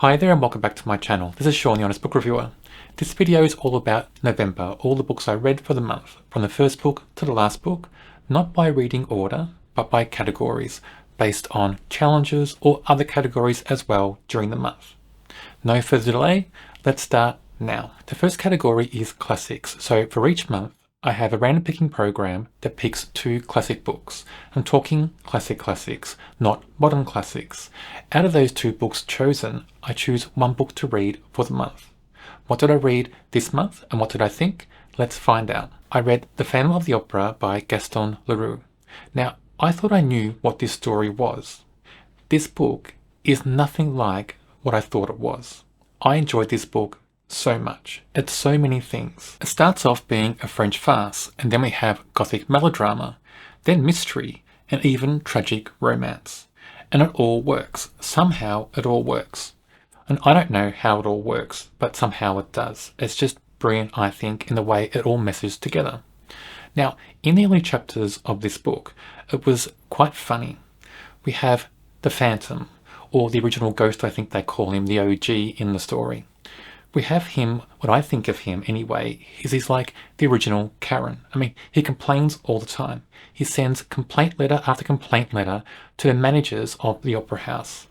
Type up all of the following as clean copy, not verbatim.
Hi there and welcome back to my channel. This is Sean, the Honest Book Reviewer. This video is all about November, all the books I read for the month, from the first book to the last book, not by reading order, but by categories, based on challenges or other categories as well during the month. No further delay, let's start now. The first category is classics, so for each month, I have a random picking program that picks 2 classic books. I'm talking classics, not modern classics. Out of those 2 books chosen, I choose one book to read for the month. What did I read this month and what did I think? Let's find out. I read The Phantom of the Opera by Gaston Leroux. Now, I thought I knew what this story was. This book is nothing like what I thought it was. I enjoyed this book so much. It's so many things. It starts off being a French farce, and then we have gothic melodrama, then mystery, and even tragic romance. And it all works. Somehow it all works. And I don't know how it all works, but somehow it does. It's just brilliant, I think, in the way it all meshes together. Now, in the early chapters of this book, it was quite funny. We have the Phantom, or the original ghost, I think they call him, the OG in the story. We have him, what I think of him anyway, is he's like the original Karen. I mean, he complains all the time. He sends complaint letter after complaint letter to the managers of the opera house.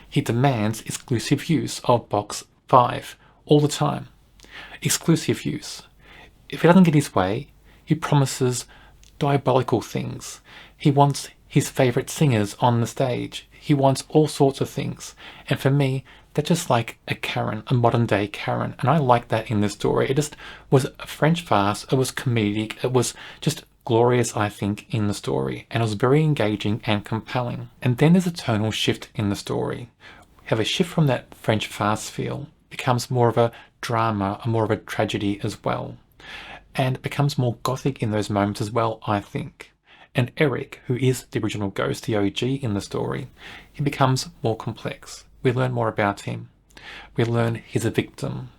He demands exclusive use of box 5 all the time. Exclusive use. If he doesn't get his way, he promises diabolical things. He wants his favourite singers on the stage. He wants all sorts of things. And for me, that's just like a Karen, a modern day Karen. And I like that in this story. It just was a French farce. It was comedic. It was just glorious, I think, in the story. And it was very engaging and compelling. And then there's a tonal shift in the story. We have a shift from that French farce feel. It becomes more of a drama, more of a tragedy as well. And it becomes more gothic in those moments as well, I think. And Eric, who is the original ghost, the OG in the story, he becomes more complex. We learn more about him. We learn he's a victim.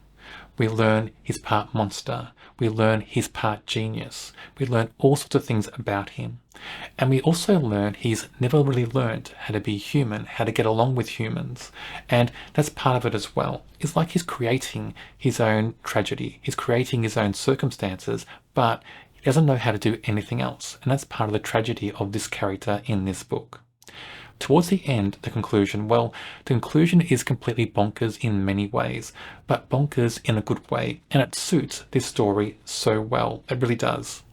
We learn he's part monster. We learn he's part genius. We learn all sorts of things about him. And we also learn he's never really learned how to be human, how to get along with humans. And that's part of it as well. It's like he's creating his own tragedy. He's creating his own circumstances, but he doesn't know how to do anything else. And that's part of the tragedy of this character in this book. Towards the end, the conclusion is completely bonkers in many ways, but bonkers in a good way, and it suits this story so well. It really does.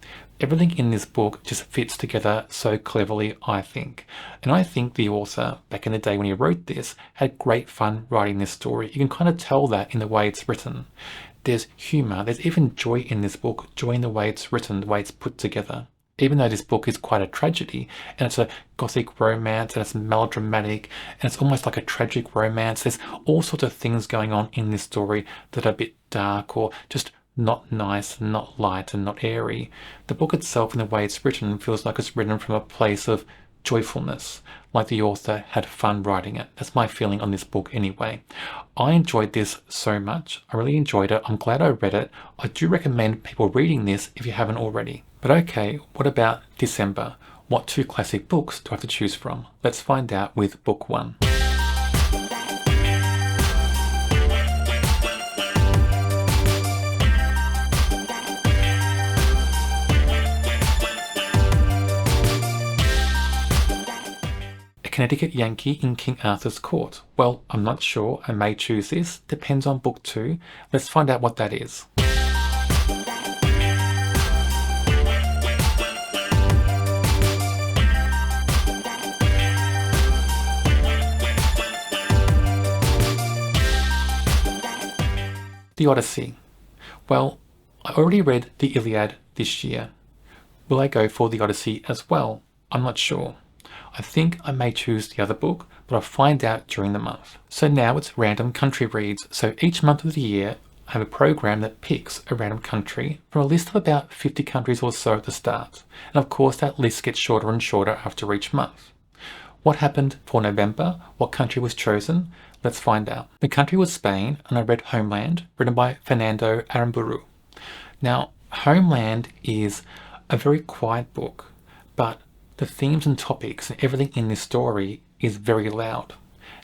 Everything in this book just fits together so cleverly, I think. And I think the author, back in the day when he wrote this, had great fun writing this story. You can kind of tell that in the way it's written. There's humour, there's even joy in this book, joy in the way it's written, the way it's put together. Even though this book is quite a tragedy, and it's a gothic romance, and it's melodramatic, and it's almost like a tragic romance, there's all sorts of things going on in this story that are a bit dark or just not nice, not light, and not airy. The book itself, in the way it's written, feels like it's written from a place of joyfulness, like the author had fun writing it. That's my feeling on this book anyway. I enjoyed this so much. I really enjoyed it. I'm glad I read it. I do recommend people reading this if you haven't already. But okay, what about December? What 2 classic books do I have to choose from? Let's find out with book 1. A Connecticut Yankee in King Arthur's Court. Well, I'm not sure. I may choose this. Depends on book 2. Let's find out what that is. The Odyssey. Well, I already read the Iliad this year. Will I go for the Odyssey as well? I'm not sure. I think I may choose the other book, but I'll find out during the month. So now it's random country reads. So each month of the year, I have a program that picks a random country from a list of about 50 countries or so at the start. And of course, that list gets shorter and shorter after each month. What happened for November? What country was chosen? Let's find out. The country was Spain, and I read Homeland, written by Fernando Aramburu. Now, Homeland is a very quiet book, but the themes and topics and everything in this story is very loud.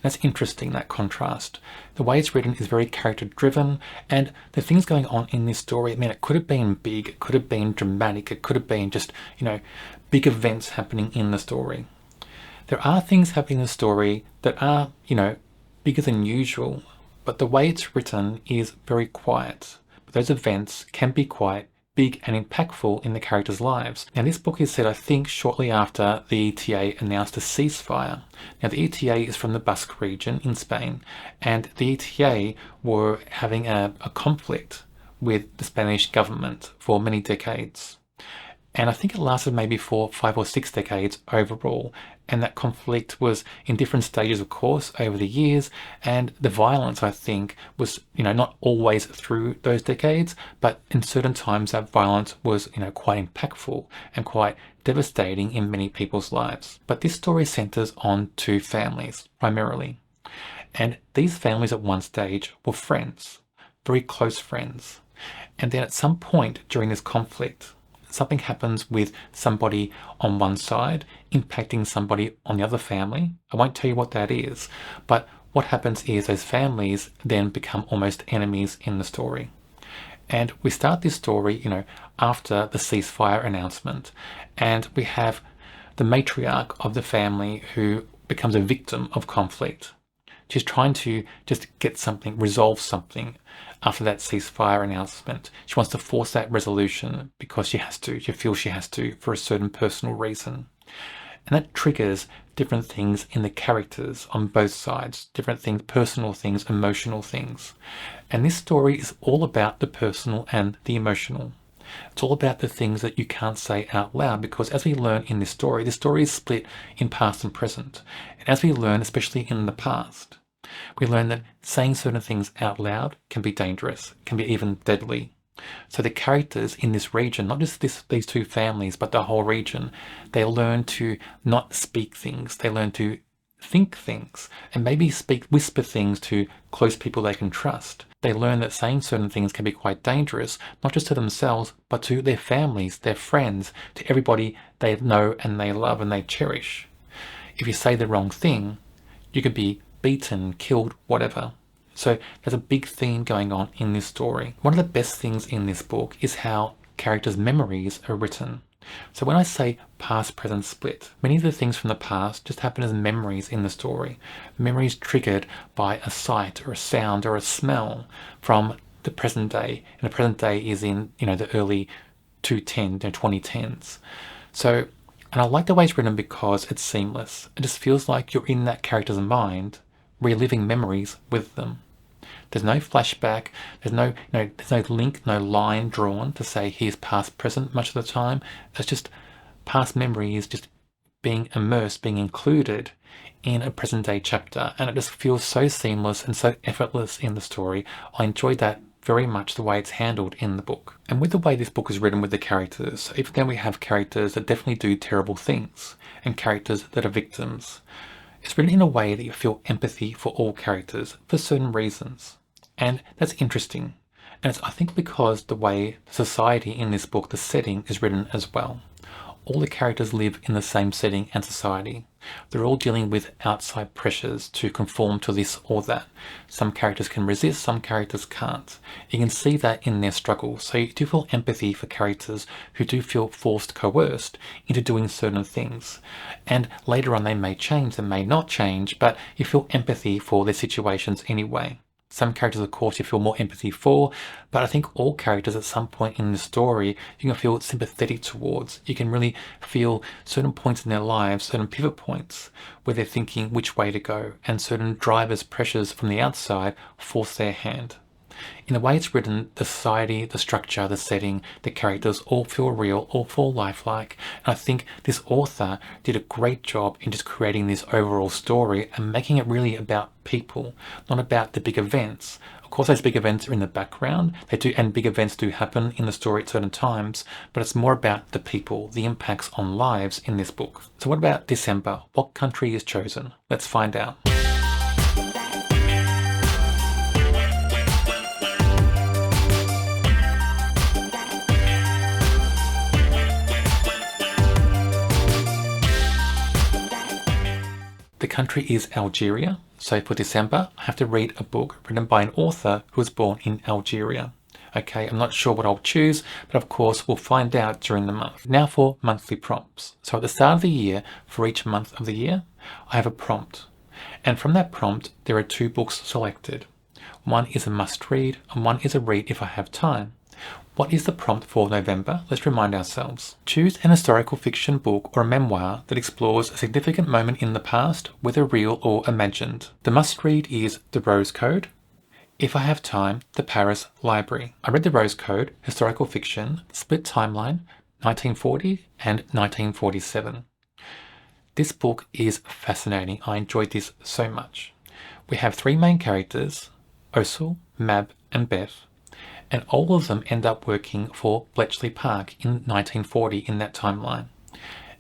That's interesting, that contrast. The way it's written is very character driven, and the things going on in this story, I mean, it could have been big, it could have been dramatic, it could have been just, big events happening in the story. There are things happening in the story that are, bigger than usual, but the way it's written is very quiet. But those events can be quite big and impactful in the characters' lives. Now, this book is set, I think, shortly after the ETA announced a ceasefire. Now, the ETA is from the Basque region in Spain, and the ETA were having a conflict with the Spanish government for many decades. And I think it lasted maybe for 5 or 6 decades overall. And that conflict was in different stages, of course, over the years. And the violence, I think, was, not always through those decades, but in certain times that violence was, quite impactful and quite devastating in many people's lives. But this story centers on 2 families, primarily. And these families at one stage were friends, very close friends. And then at some point during this conflict, something happens with somebody on one side impacting somebody on the other family. I won't tell you what that is, but what happens is those families then become almost enemies in the story. And we start this story, after the ceasefire announcement, and we have the matriarch of the family who becomes a victim of conflict. She's trying to just get something, resolve something after that ceasefire announcement. She wants to force that resolution because she has to. She feels she has to for a certain personal reason. And that triggers different things in the characters on both sides, different things, personal things, emotional things. And this story is all about the personal and the emotional. It's all about the things that you can't say out loud, because as we learn in this story is split in past and present. And as we learn, especially in the past, we learn that saying certain things out loud can be dangerous, can be even deadly. So the characters in this region, not just these 2 families, but the whole region, they learn to not speak things. They learn to think things and maybe whisper things to close people they can trust. They learn that saying certain things can be quite dangerous, not just to themselves, but to their families, their friends, to everybody they know and they love and they cherish. If you say the wrong thing, you could be beaten, killed, whatever. So there's a big theme going on in this story. One of the best things in this book is how characters' memories are written. So when I say past, present, split, many of the things from the past just happen as memories in the story. Memories triggered by a sight or a sound or a smell from the present day. And the present day is in, the early 2010s. So, and I like the way it's written because it's seamless. It just feels like you're in that character's mind, reliving memories with them. There's no flashback, there's no link, no line drawn to say here's past, present much of the time. It's just past memories just being immersed, being included in a present day chapter. And it just feels so seamless and so effortless in the story. I enjoyed that very much, the way it's handled in the book. And with the way this book is written with the characters, even then we have characters that definitely do terrible things and characters that are victims. It's written in a way that you feel empathy for all characters for certain reasons. And that's interesting. And it's, I think, because the way society in this book, the setting, is written as well. All the characters live in the same setting and society. They're all dealing with outside pressures to conform to this or that. Some characters can resist, some characters can't. You can see that in their struggles. So you do feel empathy for characters who do feel forced, coerced into doing certain things. And later on they may change, they may not change, but you feel empathy for their situations anyway. Some characters, of course, you feel more empathy for, but I think all characters at some point in the story you can feel sympathetic towards. You can really feel certain points in their lives, certain pivot points where they're thinking which way to go, and certain drivers, pressures from the outside force their hand. In the way it's written, the society, the structure, the setting, the characters all feel real, all feel lifelike. And I think this author did a great job in just creating this overall story and making it really about people, not about the big events. Of course, those big events are in the background. They do, and big events do happen in the story at certain times, but it's more about the people, the impacts on lives in this book. So what about December? What country is chosen? Let's find out. The country is Algeria. So for December, I have to read a book written by an author who was born in Algeria. Okay, I'm not sure what I'll choose, but of course we'll find out during the month. Now for monthly prompts. So at the start of the year, for each month of the year, I have a prompt. And from that prompt, there are 2 books selected. One is a must read, and one is a read if I have time. What is the prompt for November? Let's remind ourselves. Choose an historical fiction book or a memoir that explores a significant moment in the past, whether real or imagined. The must read is The Rose Code. If I have time, The Paris Library. I read The Rose Code, historical fiction, split timeline, 1940 and 1947. This book is fascinating. I enjoyed this so much. We have 3 main characters, Ursula, Mab and Beth, and all of them end up working for Bletchley Park in 1940 in that timeline.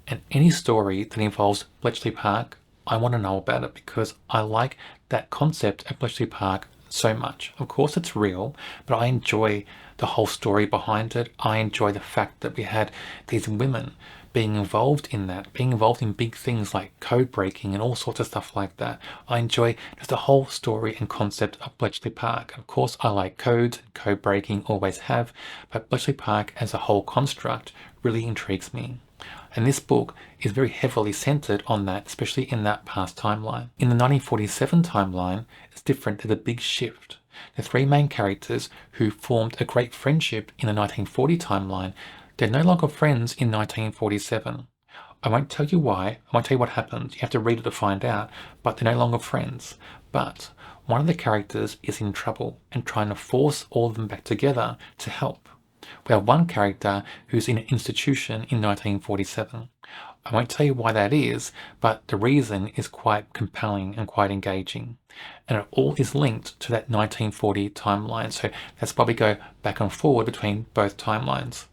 And any story that involves Bletchley Park, I want to know about it because I like that concept at Bletchley Park so much. Of course it's real, but I enjoy the whole story behind it. I enjoy the fact that we had these women being involved in that, being involved in big things like code breaking and all sorts of stuff like that. I enjoy just the whole story and concept of Bletchley Park. Of course, I like codes, code breaking, always have, but Bletchley Park as a whole construct really intrigues me. And this book is very heavily centered on that, especially in that past timeline. In the 1947 timeline, it's different. There's a big shift. The 3 main characters who formed a great friendship in the 1940 timeline, they're no longer friends in 1947. I won't tell you why, I won't tell you what happens, you have to read it to find out, but they're no longer friends. But one of the characters is in trouble and trying to force all of them back together to help. We have one character who's in an institution in 1947. I won't tell you why that is, but the reason is quite compelling and quite engaging. And it all is linked to that 1940 timeline, so that's why we go back and forward between both timelines.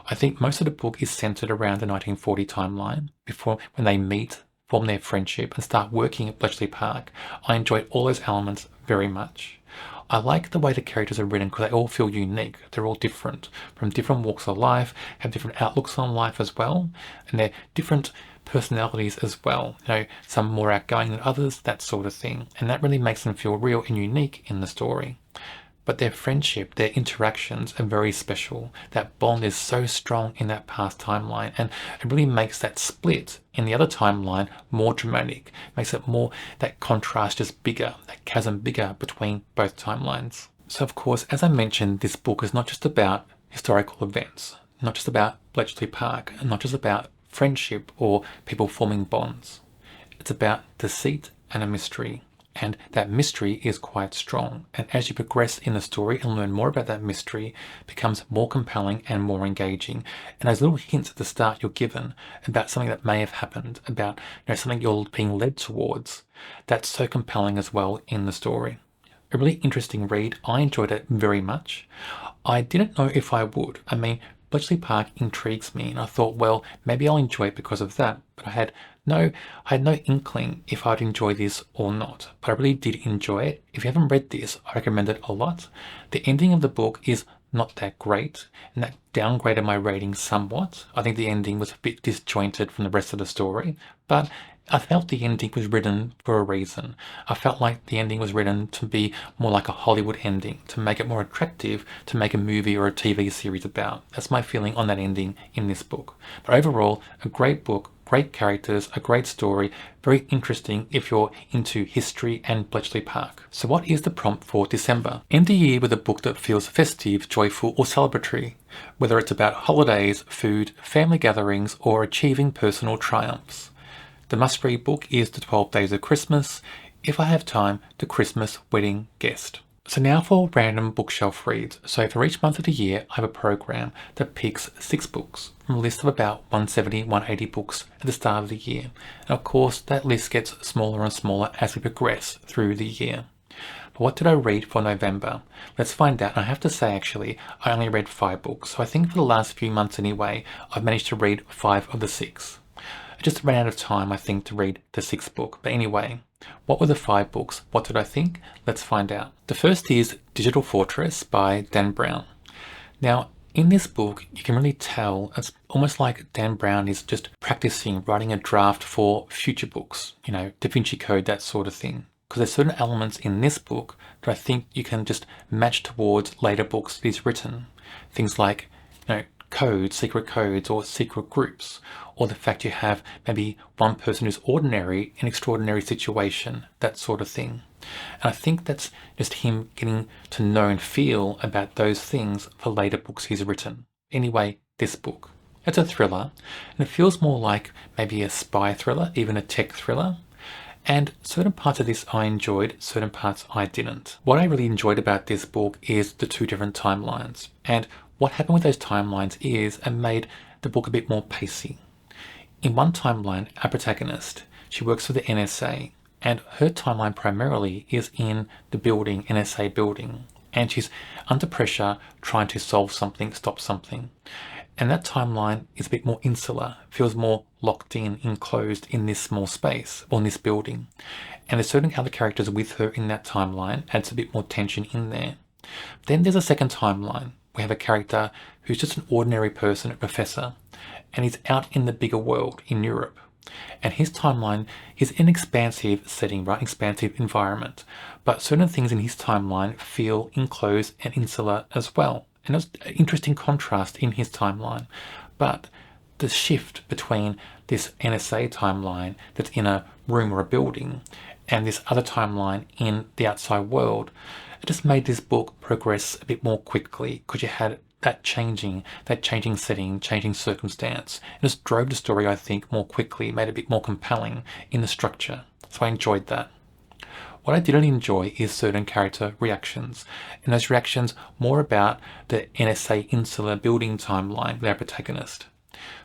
I think most of the book is centered around the 1940 timeline, before when they meet, form their friendship and start working at Bletchley Park. I enjoyed all those elements very much. I like the way the characters are written because they all feel unique. They're all different, from different walks of life, have different outlooks on life as well, and they're different personalities as well. You know, some more outgoing than others, that sort of thing. And that really makes them feel real and unique in the story. But their friendship, their interactions are very special. That bond is so strong in that past timeline, and it really makes that split in the other timeline more dramatic. Makes it more, that contrast just bigger, that chasm bigger between both timelines. So of course, as I mentioned, this book is not just about historical events, not just about Bletchley Park, and not just about friendship or people forming bonds. It's about deceit and a mystery. And that mystery is quite strong. And as you progress in the story and learn more about that mystery, it becomes more compelling and more engaging. And those little hints at the start you're given about something that may have happened, about something you're being led towards, that's so compelling as well in the story. A really interesting read. I enjoyed it very much. I didn't know if I would. I mean, Bletchley Park intrigues me, and I thought, well, maybe I'll enjoy it because of that. But I had no inkling if I'd enjoy this or not. But I really did enjoy it. If you haven't read this, I recommend it a lot. The ending of the book is not that great, and that downgraded my rating somewhat. I think the ending was a bit disjointed from the rest of the story, but I felt the ending was written for a reason. I felt like the ending was written to be more like a Hollywood ending, to make it more attractive to make a movie or a TV series about. That's my feeling on that ending in this book. But overall, a great book, great characters, a great story, very interesting if you're into history and Bletchley Park. So what is the prompt for December? End the year with a book that feels festive, joyful or celebratory, whether it's about holidays, food, family gatherings or achieving personal triumphs. The must-read book is The 12 Days of Christmas. If I have time, The Christmas Wedding Guest. So now for random bookshelf reads. So for each month of the year, I have a program that picks 6 books from a list of about 170, 180 books at the start of the year. And of course, that list gets smaller and smaller as we progress through the year. But what did I read for November? Let's find out. And I have to say, actually, I only read 5 books. So I think for the last few months anyway, I've managed to read 5 of the 6. I just ran out of time, I think, to read the 6th book. But anyway, what were the 5 books? What did I think? Let's find out. The first is Digital Fortress by Dan Brown. Now, in this book, you can really tell it's almost like Dan Brown is just practicing writing a draft for future books, Da Vinci Code, that sort of thing. because there's certain elements in this book that I think you can just match towards later books that he's written. Things like, codes, secret codes, or secret groups, or the fact you have maybe one person who's ordinary in an extraordinary situation, that sort of thing. And I think that's just him getting to know and feel about those things for later books he's written. Anyway, this book. It's a thriller, and it feels more like maybe a spy thriller, even a tech thriller. And certain parts of this I enjoyed, certain parts I didn't. What I really enjoyed about this book is the two different timelines. And what happened with those timelines is it made the book a bit more pacey. In one timeline, our protagonist, she works for the NSA, and her timeline primarily is in the building, NSA building. And she's under pressure trying to solve something, stop something. And that timeline is a bit more insular, feels more locked in, enclosed in this small space, or in this building. And there's certain other characters with her in that timeline, adds a bit more tension in there. Then there's a second timeline. We have a character who's just an ordinary person, a professor, and he's out in the bigger world in Europe. And his timeline is an expansive setting, right? Expansive environment. But certain things in his timeline feel enclosed and insular as well. And there's an interesting contrast in his timeline. But the shift between this NSA timeline that's in a room or a building and this other timeline in the outside world, it just made this book progress a bit more quickly because you had that changing setting, changing circumstance. It just drove the story, I think, more quickly, made it a bit more compelling in the structure. So I enjoyed that. What I didn't enjoy is certain character reactions, and those reactions more about the NSA insular building timeline with our protagonist.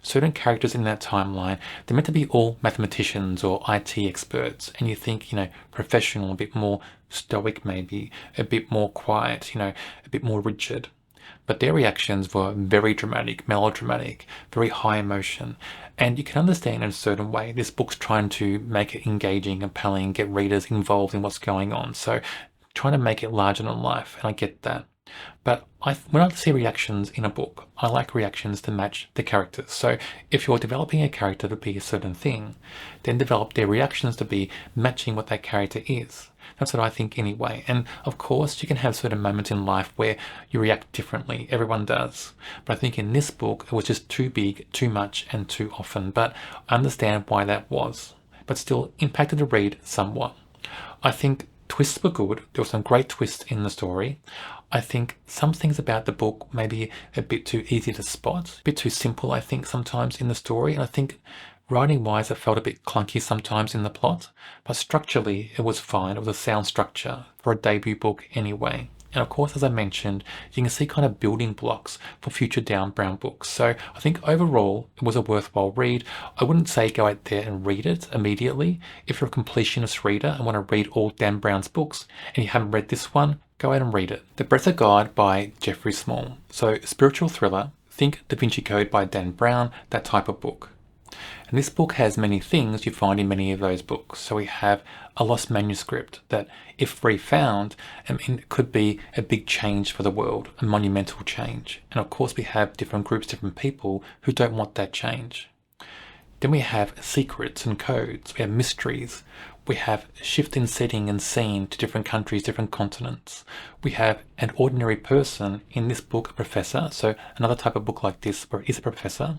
Certain characters in that timeline, they're meant to be all mathematicians or IT experts, and you think, professional, a bit more stoic maybe, a bit more quiet, a bit more rigid. But their reactions were very dramatic, melodramatic, very high emotion. And you can understand in a certain way, this book's trying to make it engaging, compelling, get readers involved in what's going on. So trying to make it larger than life, and I get that. But when I see reactions in a book, I like reactions to match the characters. So if you're developing a character to be a certain thing, then develop their reactions to be matching what that character is. That's what I think anyway. And of course, you can have certain moments in life where you react differently. Everyone does. But I think in this book, it was just too big, too much, and too often. But I understand why that was. But still impacted the read somewhat. I think twists were good. There were some great twists in the story. I think some things about the book may be a bit too easy to spot, a bit too simple, I think, sometimes in the story. And I think writing-wise, it felt a bit clunky sometimes in the plot, but structurally, it was fine. It was a sound structure for a debut book anyway. And of course, as I mentioned, you can see kind of building blocks for future Dan Brown books. So I think overall, it was a worthwhile read. I wouldn't say go out there and read it immediately. If you're a completionist reader and want to read all Dan Brown's books and you haven't read this one, go out and read it. The Breath of God by Jeffrey Small. So spiritual thriller, think Da Vinci Code by Dan Brown, that type of book. And this book has many things you find in many of those books. So we have a lost manuscript that, if refound, it could be a big change for the world, a monumental change. And of course we have different groups, different people who don't want that change. Then we have secrets and codes, we have mysteries, we have shift in setting and scene to different countries, different continents. We have an ordinary person, in this book a professor, so another type of book like this where he's a professor,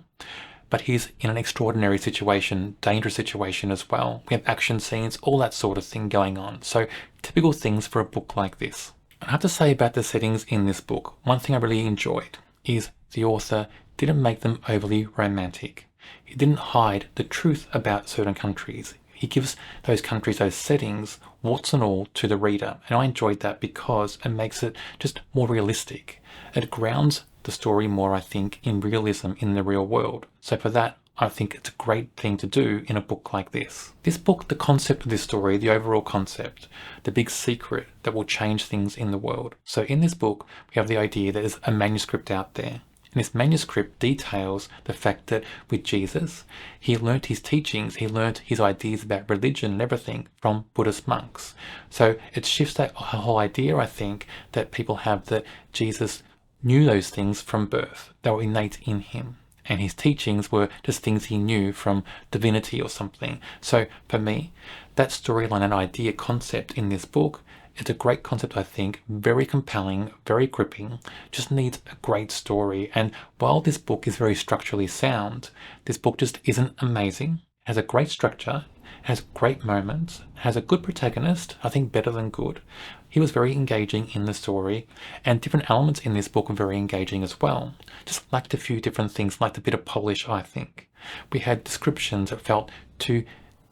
but he's in an extraordinary situation, dangerous situation as well. We have action scenes, all that sort of thing going on. So typical things for a book like this. I have to say about the settings in this book, one thing I really enjoyed is the author didn't make them overly romantic. He didn't hide the truth about certain countries. He gives those countries, those settings, warts and all to the reader. And I enjoyed that because it makes it just more realistic. It grounds the story more, I think, in realism in the real world. So for that, I think it's a great thing to do in a book like this. This book, the concept of this story, the overall concept, the big secret that will change things in the world. So in this book, we have the idea that there's a manuscript out there. And this manuscript details the fact that with Jesus, he learnt his teachings, he learnt his ideas about religion and everything from Buddhist monks. So it shifts that whole idea, I think, that people have that Jesus knew those things from birth. They were innate in him. and his teachings were just things he knew from divinity or something. So for me, that storyline and idea concept in this book, it's a great concept, I think, very compelling, very gripping, just needs a great story. And while this book is very structurally sound, this book just isn't amazing. It has a great structure, has great moments, has a good protagonist, I think better than good. He was very engaging in the story, and different elements in this book were very engaging as well. Just lacked a few different things, lacked a bit of polish, I think. We had descriptions that felt too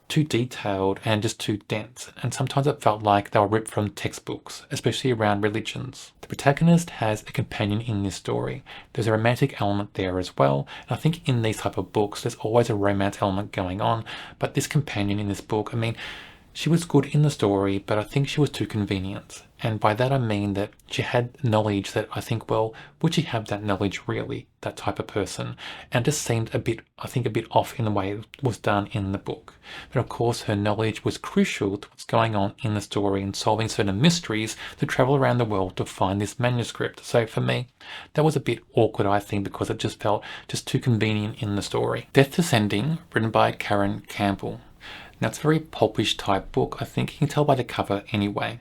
detailed and just too dense, and sometimes it felt like they were ripped from textbooks, especially around religions. The protagonist has a companion in this story. There's a romantic element there as well, and I think in these type of books there's always a romance element going on, but this companion in this book, I mean, she was good in the story, but I think she was too convenient. And by that I mean that she had knowledge that I think, well, would she have that knowledge really, that type of person? And just seemed a bit, I think, a bit off in the way it was done in the book. But of course her knowledge was crucial to what's going on in the story and solving certain mysteries to travel around the world to find this manuscript. So for me, that was a bit awkward, I think, because it just felt just too convenient in the story. Death Descending, written by Karen Campbell. Now it's a very pulpish type book, I think you can tell by the cover anyway.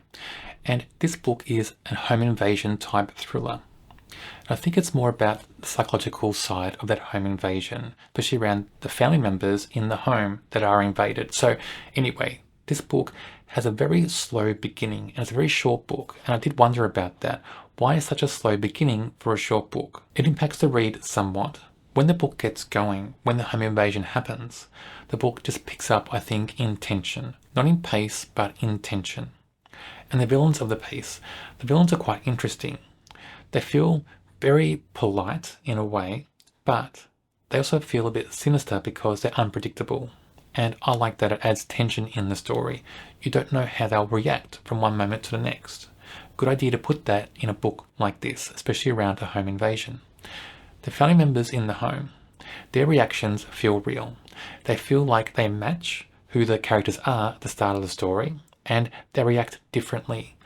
And this book is a home invasion type thriller. And I think it's more about the psychological side of that home invasion, especially around the family members in the home that are invaded. So anyway, this book has a very slow beginning and it's a very short book. And I did wonder about that. Why is such a slow beginning for a short book? It impacts the read somewhat. When the book gets going, when the home invasion happens, the book just picks up, I think, in tension. Not in pace, but in tension. And the villains of the piece, the villains are quite interesting. They feel very polite in a way, but they also feel a bit sinister because they're unpredictable. And I like that it adds tension in the story. You don't know how they'll react from one moment to the next. Good idea to put that in a book like this, especially around a home invasion. The family members in the home, their reactions feel real. They feel like they match who the characters are at the start of the story, and they react differently.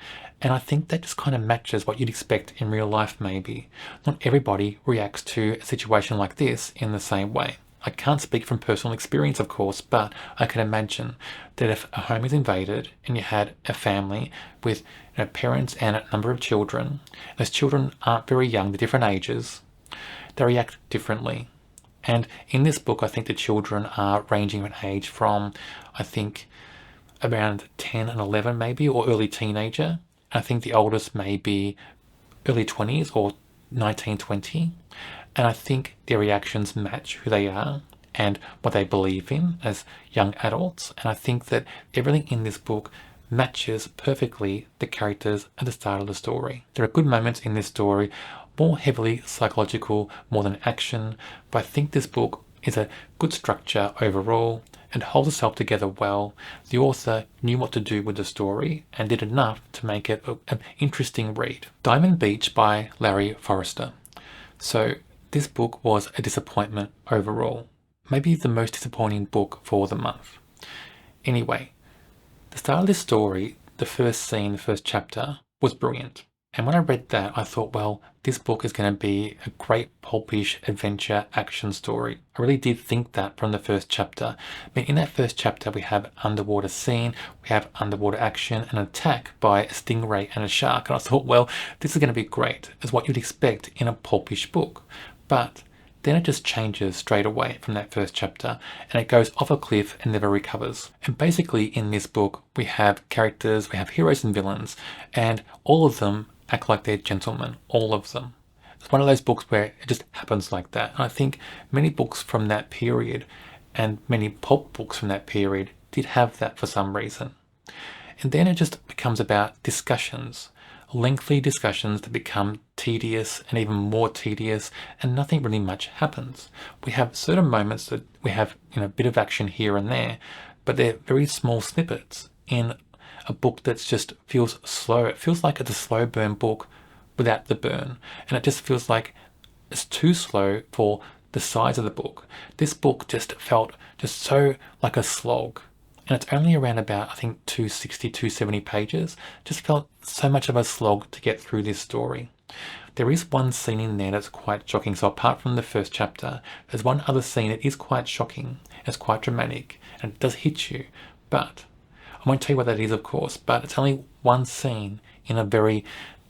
And I think that just kind of matches what you'd expect in real life maybe. Not everybody reacts to a situation like this in the same way. I can't speak from personal experience, of course, but I can imagine that if a home is invaded and you had a family with parents and a number of children, those children aren't very young, they're different ages, they react differently. And in this book, I think the children are ranging in age from, I think, around 10 and 11 maybe, or early teenager. I think the oldest may be early 20s or 19, 20. And I think their reactions match who they are and what they believe in as young adults. And I think that everything in this book matches perfectly the characters at the start of the story. There are good moments in this story, more heavily psychological, more than action, but I think this book is a good structure overall and holds itself together well. The author knew what to do with the story and did enough to make it an interesting read. Diamond Beach by Larry Forrester. So this book was a disappointment overall. Maybe the most disappointing book for the month. Anyway, the start of this story, the first scene, the first chapter, was brilliant. And when I read that, I thought, well, this book is going to be a great pulpish adventure action story. I really did think that from the first chapter. I mean, in that first chapter, we have underwater scene, we have underwater action, an attack by a stingray and a shark. And I thought, well, this is going to be great, as what you'd expect in a pulpish book. But then it just changes straight away from that first chapter and it goes off a cliff and never recovers. And basically in this book, we have characters, we have heroes and villains, and all of them act like they're gentlemen, all of them. It's one of those books where it just happens like that. And I think many books from that period and many pulp books from that period did have that for some reason. And then it just becomes about discussions, lengthy discussions that become tedious and even more tedious, and nothing really much happens. We have certain moments that we have a bit of action here and there, but they're very small snippets in a book that just feels slow. It feels like it's a slow burn book without the burn, and it just feels like it's too slow for the size of the book. This book just felt just so like a slog, and it's only around about, I think, 260, 270 pages. Just felt so much of a slog to get through this story. There is one scene in there that's quite shocking. So apart from the first chapter, there's one other scene that is quite shocking. It's quite dramatic and it does hit you. But I won't tell you what that is, of course, but it's only one scene in a very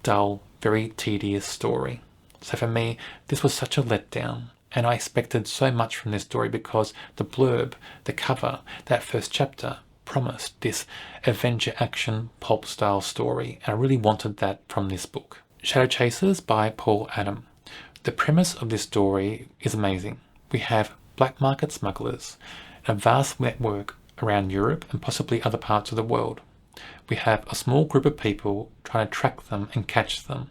dull, very tedious story. So for me, this was such a letdown. And I expected so much from this story because the blurb, the cover, that first chapter promised this adventure action pulp style story. And I really wanted that from this book. Shadow Chasers by Paul Adam. The premise of this story is amazing. We have black market smugglers, a vast network around Europe and possibly other parts of the world. We have a small group of people trying to track them and catch them.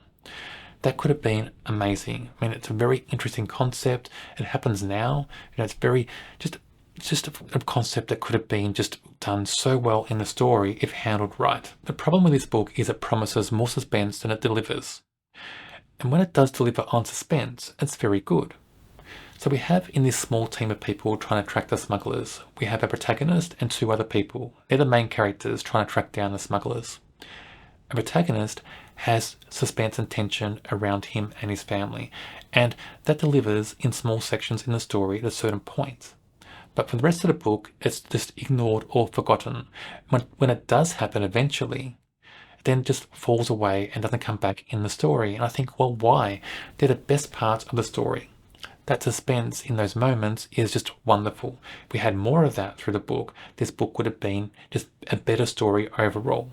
That could have been amazing. I mean, it's a very interesting concept. It happens now. It's just a concept that could have been just done so well in the story if handled right. The problem with this book is it promises more suspense than it delivers. And when it does deliver on suspense, it's very good. So we have in this small team of people trying to track the smugglers, we have a protagonist and two other people. They're the main characters trying to track down the smugglers. A protagonist has suspense and tension around him and his family, and that delivers in small sections in the story at a certain point. But for the rest of the book, it's just ignored or forgotten. When it does happen eventually, it then just falls away and doesn't come back in the story. And I think, well, why? They're the best parts of the story. That suspense in those moments is just wonderful. If we had more of that through the book, this book would have been just a better story overall.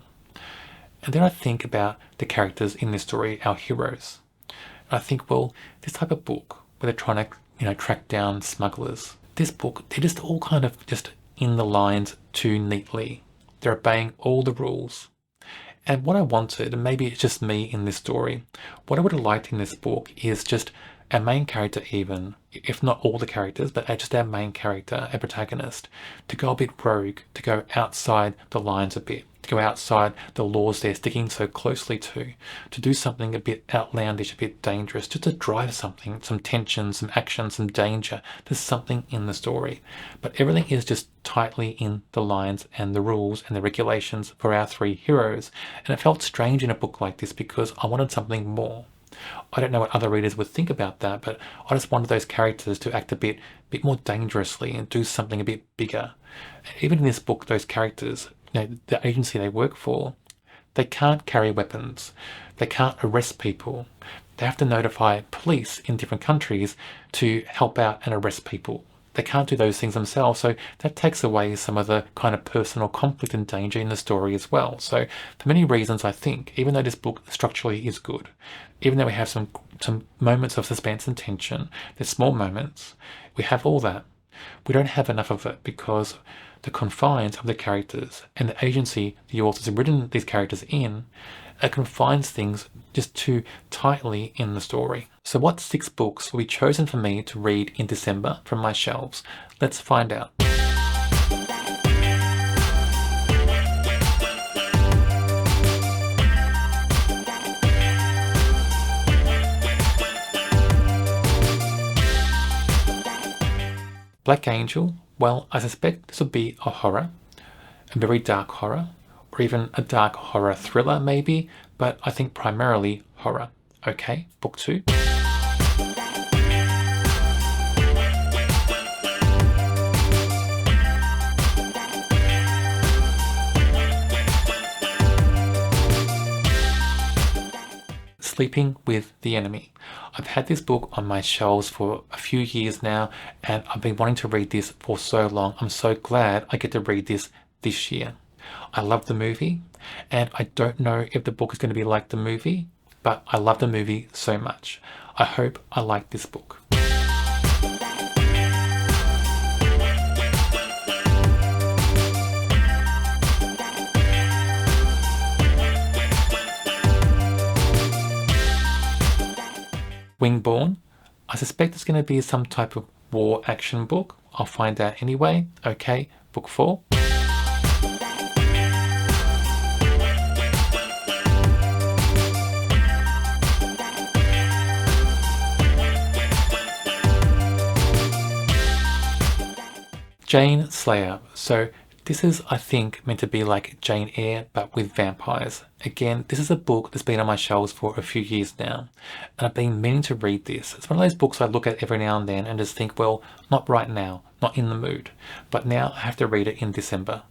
And then I think about the characters in this story, our heroes. And I think, well, this type of book where they're trying to, track down smugglers, this book, they're just all kind of just in the lines too neatly. They're obeying all the rules. And what I wanted, and maybe it's just me in this story, what I would have liked in this book is just our main character, even, if not all the characters, but just our main character, our protagonist, to go a bit rogue, to go outside the lines a bit, to go outside the laws they're sticking so closely to do something a bit outlandish, a bit dangerous, just to drive something, some tension, some action, some danger. There's something in the story. But everything is just tightly in the lines and the rules and the regulations for our three heroes. And it felt strange in a book like this because I wanted something more. I don't know what other readers would think about that, but I just wanted those characters to act a bit more dangerously and do something a bit bigger. Even in this book, those characters, the agency they work for, they can't carry weapons. They can't arrest people. They have to notify police in different countries to help out and arrest people. They can't do those things themselves, so that takes away some of the kind of personal conflict and danger in the story as well. So for many reasons, I think, even though this book structurally is good, even though we have some moments of suspense and tension, there's small moments, we have all that. We don't have enough of it because the confines of the characters and the agency the authors have written these characters in, it confines things just too tightly in the story. So what 6 books will be chosen for me to read in December from my shelves? Let's find out. Black Angel, well, I suspect this will be a horror, a very dark horror, or even a dark horror thriller maybe, but I think primarily horror. Okay, book 2. Sleeping with the Enemy. I've had this book on my shelves for a few years now, and I've been wanting to read this for so long. I'm so glad I get to read this year. I love the movie, and I don't know if the book is going to be like the movie, but I love the movie so much. I hope I like this book. Wingborn. I suspect it's going to be some type of war action book. I'll find out anyway. Okay, book 4. Jane Slayer. So This is, I think, meant to be like Jane Eyre, but with vampires. Again, this is a book that's been on my shelves for a few years now, and I've been meaning to read this. It's one of those books I look at every now and then and just think, well, not right now, not in the mood. But now I have to read it in December.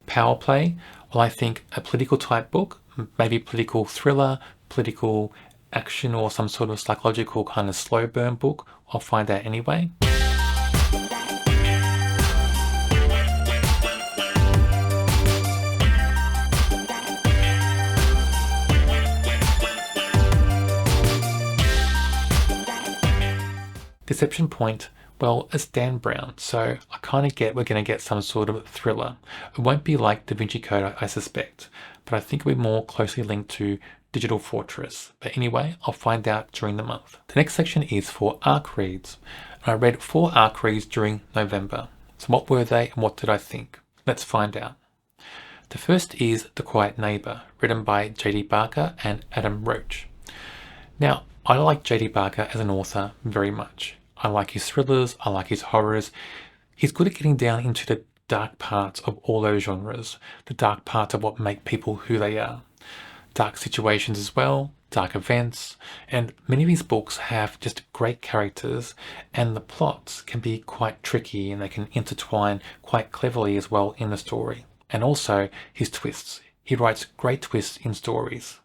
Power Play, well, I think a political type book, maybe political thriller, political action, or some sort of psychological kind of slow burn book. I'll find out anyway. Deception Point, well, it's Dan Brown, so I kind of get we're going to get some sort of thriller. It won't be like Da Vinci Code, I suspect, but I think it'll be more closely linked to Digital Fortress. But anyway, I'll find out during the month. The next section is for ARC reads. And I read 4 ARC reads during November. So what were they and what did I think? Let's find out. The first is The Quiet Neighbour, written by J.D. Barker and Adam Roach. Now, I like J.D. Barker as an author very much. I like his thrillers, I like his horrors. He's good at getting down into the dark parts of all those genres, the dark parts of what make people who they are. Dark situations as well, dark events, and many of his books have just great characters, and the plots can be quite tricky and they can intertwine quite cleverly as well in the story. And also his twists. He writes great twists in stories.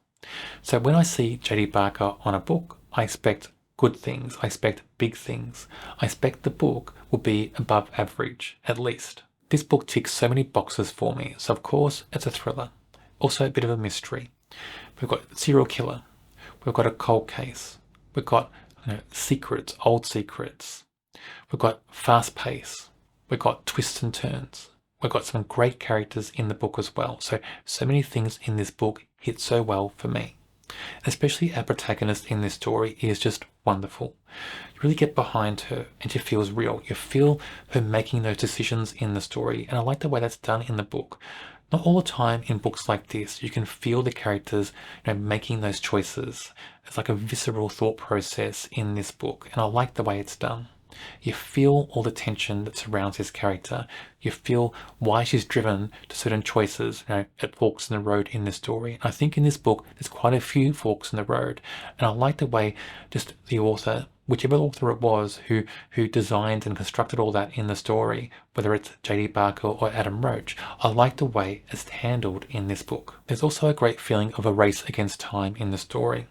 So when I see J.D. Barker on a book, I expect good things. I expect big things. I expect the book will be above average, at least. This book ticks so many boxes for me. So of course, it's a thriller. Also a bit of a mystery. We've got serial killer. We've got a cold case. We've got secrets, old secrets. We've got fast pace. We've got twists and turns. We've got some great characters in the book as well. So many things in this book hit so well for me. Especially our protagonist in this story is just wonderful. You really get behind her and she feels real. You feel her making those decisions in the story, and I like the way that's done in the book. Not all the time in books like this you can feel the characters making those choices. It's like a visceral thought process in this book, and I like the way it's done. You feel all the tension that surrounds this character. You feel why she's driven to certain choices, at forks in the road in this story. And I think in this book, there's quite a few forks in the road. And I like the way just the author, whichever author it was who designed and constructed all that in the story, whether it's J.D. Barker or Adam Roach, I like the way it's handled in this book. There's also a great feeling of a race against time in the story.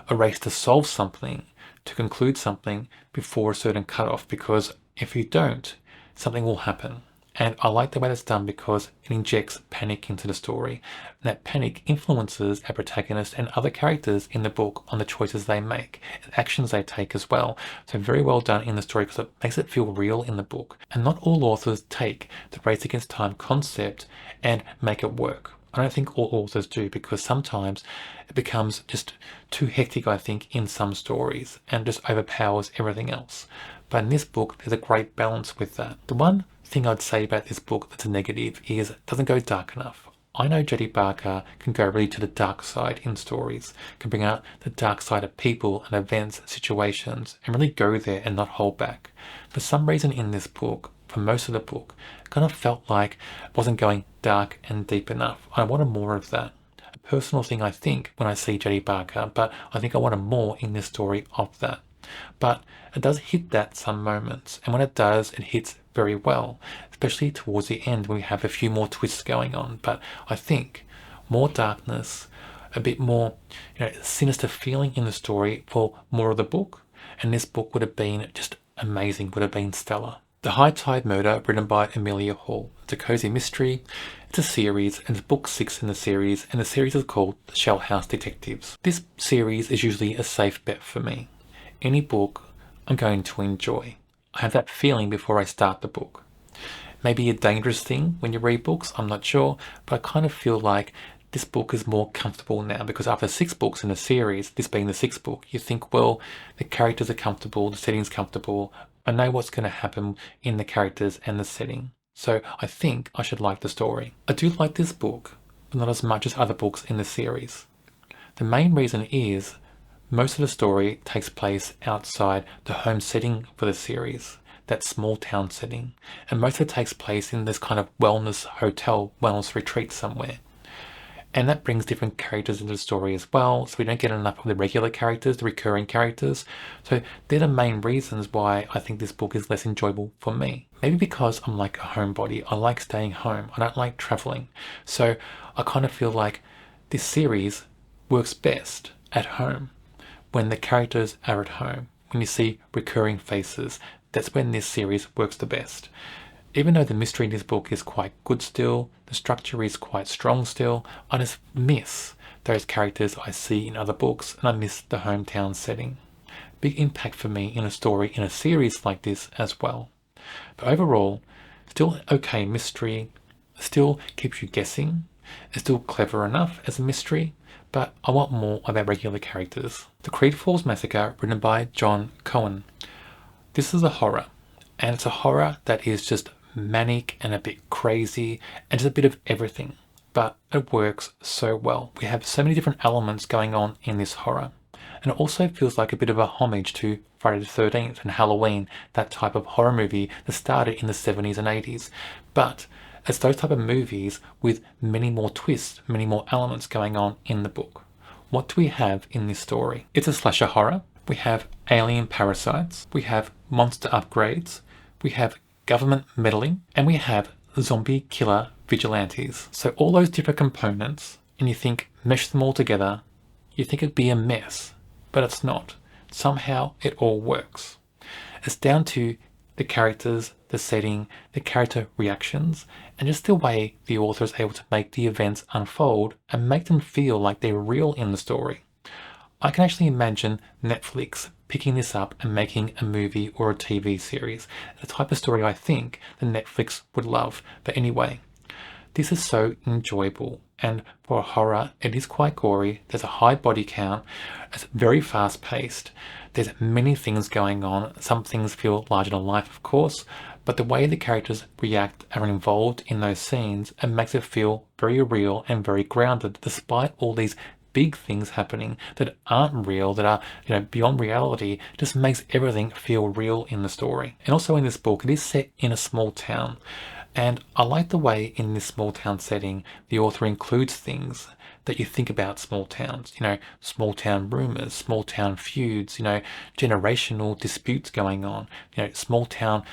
A race to solve something, to conclude something before a certain cutoff, because if you don't, something will happen. And I like the way that's done because it injects panic into the story. And that panic influences our protagonist and other characters in the book on the choices they make and actions they take as well. So very well done in the story because it makes it feel real in the book. And not all authors take the race against time concept and make it work. I don't think all authors do, because sometimes it becomes just too hectic, I think, in some stories and just overpowers everything else. But in this book, there's a great balance with that. The one thing I'd say about this book that's a negative is it doesn't go dark enough. I know J.D. Barker can go really to the dark side in stories, can bring out the dark side of people and events and situations and really go there and not hold back. For some reason in this book, for most of the book, it kind of felt like it wasn't going dark and deep enough. I wanted more of that. A personal thing, I think, when I see J.D. Barker, but I think I wanted more in this story of that. But it does hit that some moments, and when it does, it hits very well, especially towards the end when we have a few more twists going on. But I think more darkness, a bit more sinister feeling in the story for more of the book, and this book would have been just amazing, would have been stellar. The High Tide Murder, written by Amelia Hall. It's a cozy mystery, it's a series, and it's book 6 in the series, and the series is called The Shell House Detectives. This series is usually a safe bet for me. Any book I'm going to enjoy. I have that feeling before I start the book. Maybe a dangerous thing when you read books, I'm not sure, but I kind of feel like this book is more comfortable now, because after 6 books in a series, this being the 6th book, you think, well, the characters are comfortable, the setting's comfortable, I know what's going to happen in the characters and the setting. So I think I should like the story. I do like this book, but not as much as other books in the series. The main reason is most of the story takes place outside the home setting for the series, that small town setting, and most of it takes place in this kind of wellness hotel, wellness retreat somewhere. And that brings different characters into the story as well, so we don't get enough of the regular characters, the recurring characters. So they're the main reasons why I think this book is less enjoyable for me. Maybe because I'm like a homebody, I like staying home, I don't like traveling. So I kind of feel like this series works best at home, when the characters are at home, when you see recurring faces. That's when this series works the best. Even though the mystery in this book is quite good still, the structure is quite strong still, I just miss those characters I see in other books, and I miss the hometown setting. Big impact for me in a story, in a series like this as well. But overall, still okay mystery, still keeps you guessing, it's still clever enough as a mystery, but I want more of our regular characters. The Creed Falls Massacre, written by John Cohen. This is a horror, and it's a horror that is just manic and a bit crazy and just a bit of everything, but it works so well. We have so many different elements going on in this horror, and it also feels like a bit of a homage to Friday the 13th and Halloween, that type of horror movie that started in the 70s and 80s, but it's those type of movies with many more twists, many more elements going on in the book. What do we have in this story? It's a slasher horror. We have alien parasites, we have monster upgrades, we have government meddling, and we have zombie killer vigilantes. So all those different components, and you think, mesh them all together, you think it'd be a mess, but it's not. Somehow it all works. It's down to the characters, the setting, the character reactions, and just the way the author is able to make the events unfold and make them feel like they're real in the story. I can actually imagine Netflix picking this up and making a movie or a TV series. The type of story I think that Netflix would love. But anyway, this is so enjoyable. And for a horror, it is quite gory. There's a high body count. It's very fast paced. There's many things going on. Some things feel larger than life, of course. But the way the characters react and are involved in those scenes, it makes it feel very real and very grounded, despite all these big things happening that aren't real, that are beyond reality. Just makes everything feel real in the story. And also in this book, it is set in a small town, and I like the way in this small town setting the author includes things that you think about small towns, small town rumors, small town feuds, generational disputes going on, small town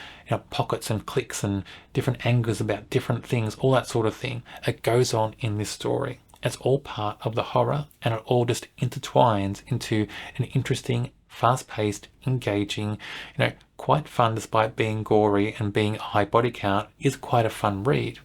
pockets and cliques and different angers about different things, all that sort of thing. It goes on in this story. It's all part of the horror, and it all just intertwines into an interesting, fast-paced, engaging, quite fun despite being gory and being a high body count, is quite a fun read.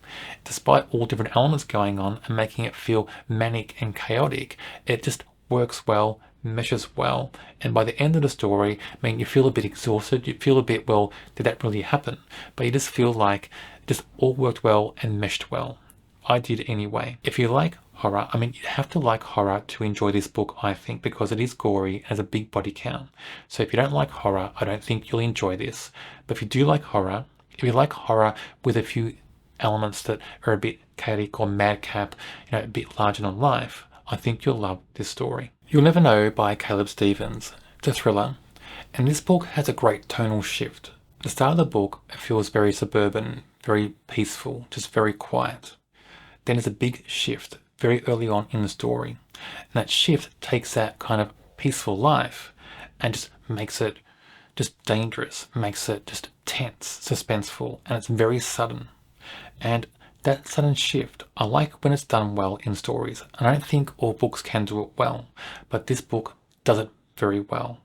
Despite all different elements going on and making it feel manic and chaotic, it just works well, meshes well, and by the end of the story, you feel a bit exhausted, you feel a bit, well, did that really happen? But you just feel like it just all worked well and meshed well. I did anyway. If you like horror, you have to like horror to enjoy this book, I think, because it is gory and has a big body count. So if you don't like horror, I don't think you'll enjoy this. But if you do like horror, if you like horror with a few elements that are a bit chaotic or madcap, a bit larger than life, I think you'll love this story. You'll Never Know by Caleb Stevens. It's a thriller, and this book has a great tonal shift. At the start of the book, it feels very suburban, very peaceful, just very quiet. Then there's a big shift very early on in the story. And that shift takes that kind of peaceful life and just makes it just dangerous, makes it just tense, suspenseful, and it's very sudden. And that sudden shift, I like when it's done well in stories. I don't think all books can do it well, but this book does it very well.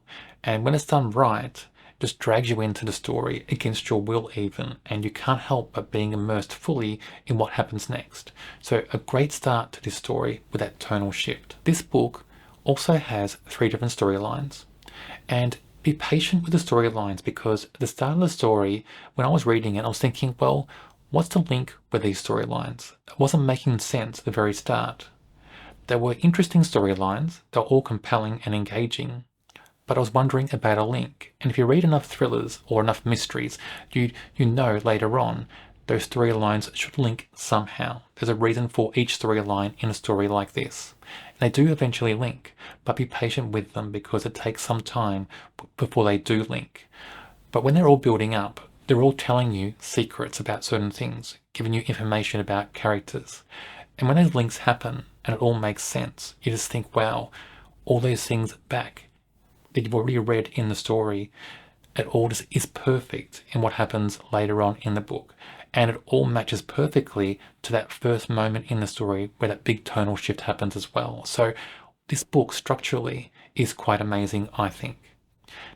And when it's done right, just drags you into the story against your will even, and you can't help but being immersed fully in what happens next. So a great start to this story with that tonal shift. This book also has 3 different storylines, and be patient with the storylines, because at the start of the story, when I was reading it, I was thinking, well, what's the link with these storylines? It wasn't making sense at the very start. They were interesting storylines, they're all compelling and engaging, but I was wondering about a link. And if you read enough thrillers or enough mysteries, you know later on those storylines should link somehow. There's a reason for each storyline in a story like this. And they do eventually link, but be patient with them because it takes some time before they do link. But when they're all building up, they're all telling you secrets about certain things, giving you information about characters. And when those links happen and it all makes sense, you just think, wow, all those things back that you've already read in the story, it all just is perfect in what happens later on in the book. And it all matches perfectly to that first moment in the story where that big tonal shift happens as well. So this book structurally is quite amazing, I think.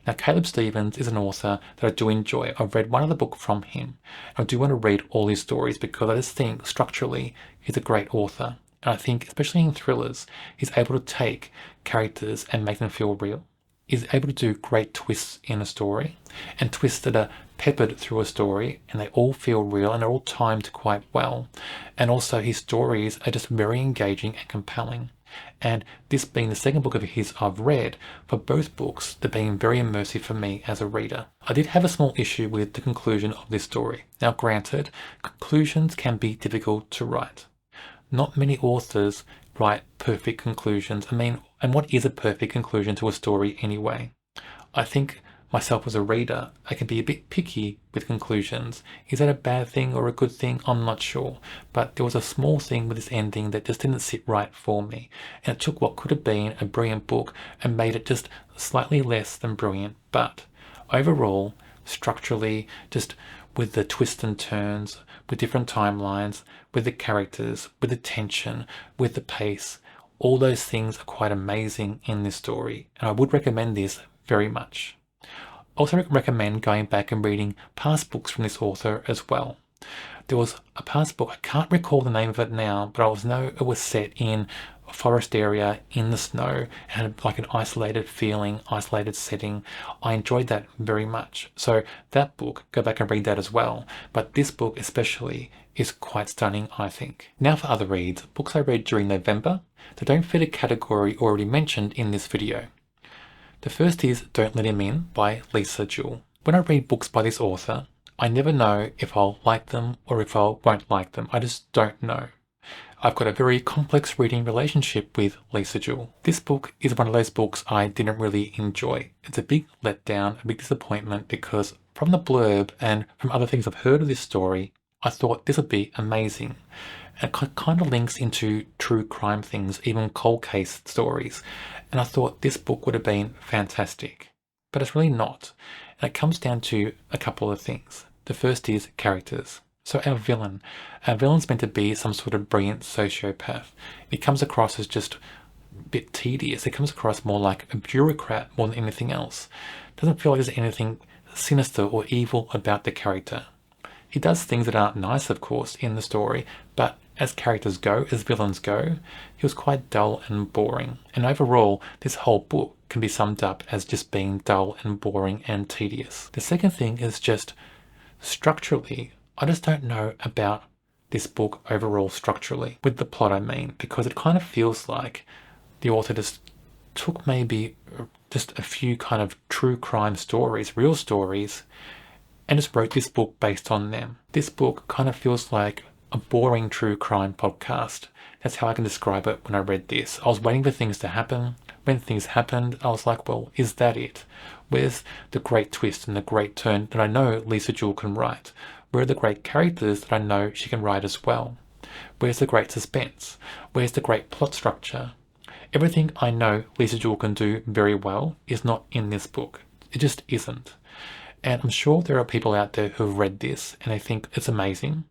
Now, Caleb Stevens is an author that I do enjoy. I've read one other book from him. I do want to read all his stories because I just think structurally he's a great author. And I think, especially in thrillers, he's able to take characters and make them feel real. He's able to do great twists in a story, and twists that are peppered through a story, and they all feel real and they're all timed quite well. And also his stories are just very engaging and compelling. And this being the second book of his I've read, for both books, they're being very immersive for me as a reader. I did have a small issue with the conclusion of this story. Now granted, conclusions can be difficult to write. Not many authors write perfect conclusions. I mean, and what is a perfect conclusion to a story anyway? I think myself as a reader, I can be a bit picky with conclusions. Is that a bad thing or a good thing? I'm not sure. But there was a small thing with this ending that just didn't sit right for me. And it took what could have been a brilliant book and made it just slightly less than brilliant. But overall, structurally, just with the twists and turns, with different timelines, with the characters, with the tension, with the pace, all those things are quite amazing in this story. And I would recommend this very much. Also recommend going back and reading past books from this author as well. There was a past book, I can't recall the name of it now, but I know it was set in a forest area in the snow and had like an isolated feeling, isolated setting. I enjoyed that very much. So that book, go back and read that as well. But this book especially is quite stunning, I think. Now for other reads, books I read during November that don't fit a category already mentioned in this video. The first is Don't Let Him In by Lisa Jewell. When I read books by this author, I never know if I'll like them or if I won't like them. I just don't know. I've got a very complex reading relationship with Lisa Jewell. This book is one of those books I didn't really enjoy. It's a big letdown, a big disappointment, because from the blurb and from other things I've heard of this story, I thought this would be amazing. And it kind of links into true crime things, even cold case stories. And I thought this book would have been fantastic. But it's really not. And it comes down to a couple of things. The first is characters. So our villain's meant to be some sort of brilliant sociopath. It comes across as just a bit tedious. It comes across more like a bureaucrat more than anything else. It doesn't feel like there's anything sinister or evil about the character. He does things that aren't nice, of course, in the story, but as characters go, as villains go, he was quite dull and boring. And overall, this whole book can be summed up as just being dull and boring and tedious. The second thing is just structurally, I just don't know about this book overall structurally, with the plot I mean, because it kind of feels like the author just took maybe just a few kind of true crime stories, real stories, and just wrote this book based on them. This book kind of feels like a boring true crime podcast. That's how I can describe it when I read this. I was waiting for things to happen. When things happened, I was like, well, is that it? Where's the great twist and the great turn that I know Lisa Jewell can write? Where are the great characters that I know she can write as well? Where's the great suspense? Where's the great plot structure? Everything I know Lisa Jewell can do very well is not in this book. It just isn't. And I'm sure there are people out there who have read this and they think it's amazing.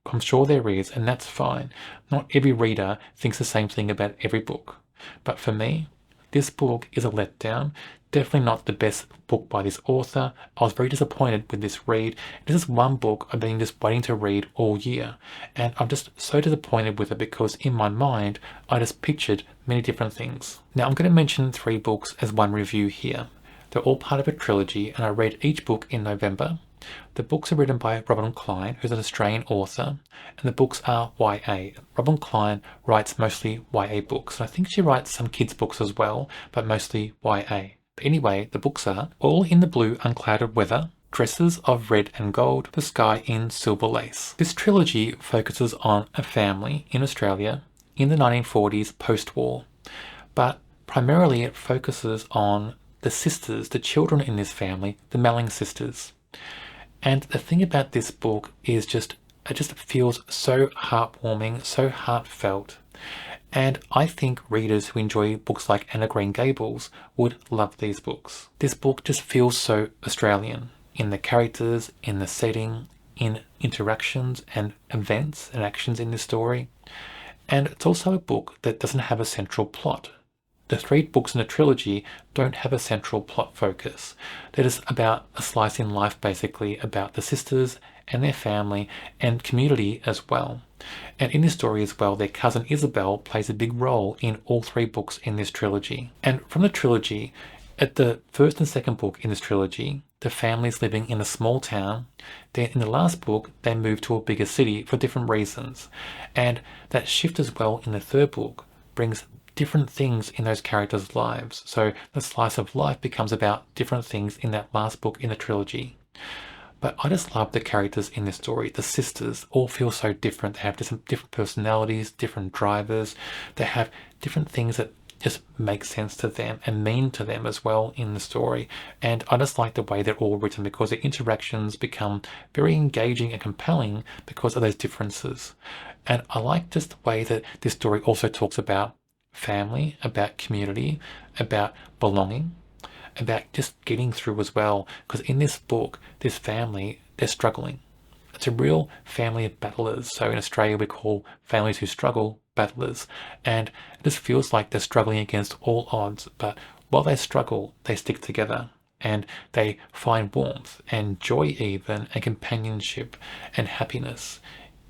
I'm sure there is, and that's fine. Not every reader thinks the same thing about every book. But for me, this book is a letdown. Definitely not the best book by this author. I was very disappointed with this read. This is one book I've been just waiting to read all year. And I'm just so disappointed with it because in my mind, I just pictured many different things. Now I'm going to mention 3 books as one review here. They're all part of a trilogy and I read each book in November. The books are written by Robin Klein, who's an Australian author, and the books are YA. Robin Klein writes mostly YA books, and I think she writes some kids' books as well, but mostly YA. But anyway, the books are All in the Blue Unclouded Weather, Dresses of Red and Gold, The Sky in Silver Lace. This trilogy focuses on a family in Australia in the 1940s post-war, but primarily it focuses on the sisters, the children in this family, the Melling sisters. And the thing about this book is it just feels so heartwarming, so heartfelt. And I think readers who enjoy books like Anne of Green Gables would love these books. This book just feels so Australian in the characters, in the setting, in interactions and events and actions in this story. And it's also a book that doesn't have a central plot. The 3 books in the trilogy don't have a central plot focus. They're just about a slice in life, basically, about the sisters and their family and community as well. And in this story as well, their cousin Isabel plays a big role in all 3 books in this trilogy. And from the trilogy, at the first and second book in this trilogy, the family's living in a small town. Then in the last book, they move to a bigger city for different reasons. And that shift as well in the third book brings different things in those characters' lives. So the slice of life becomes about different things in that last book in the trilogy. But I just love the characters in this story. The sisters all feel so different. They have different personalities, different drivers. They have different things that just make sense to them and mean to them as well in the story. And I just like the way they're all written because the interactions become very engaging and compelling because of those differences. And I like just the way that this story also talks about family, about community, about belonging, about just getting through as well. Because in this book, this family, they're struggling. It's a real family of battlers. So in Australia, we call families who struggle battlers. And it just feels like they're struggling against all odds. But while they struggle, they stick together. And they find warmth and joy even, and companionship and happiness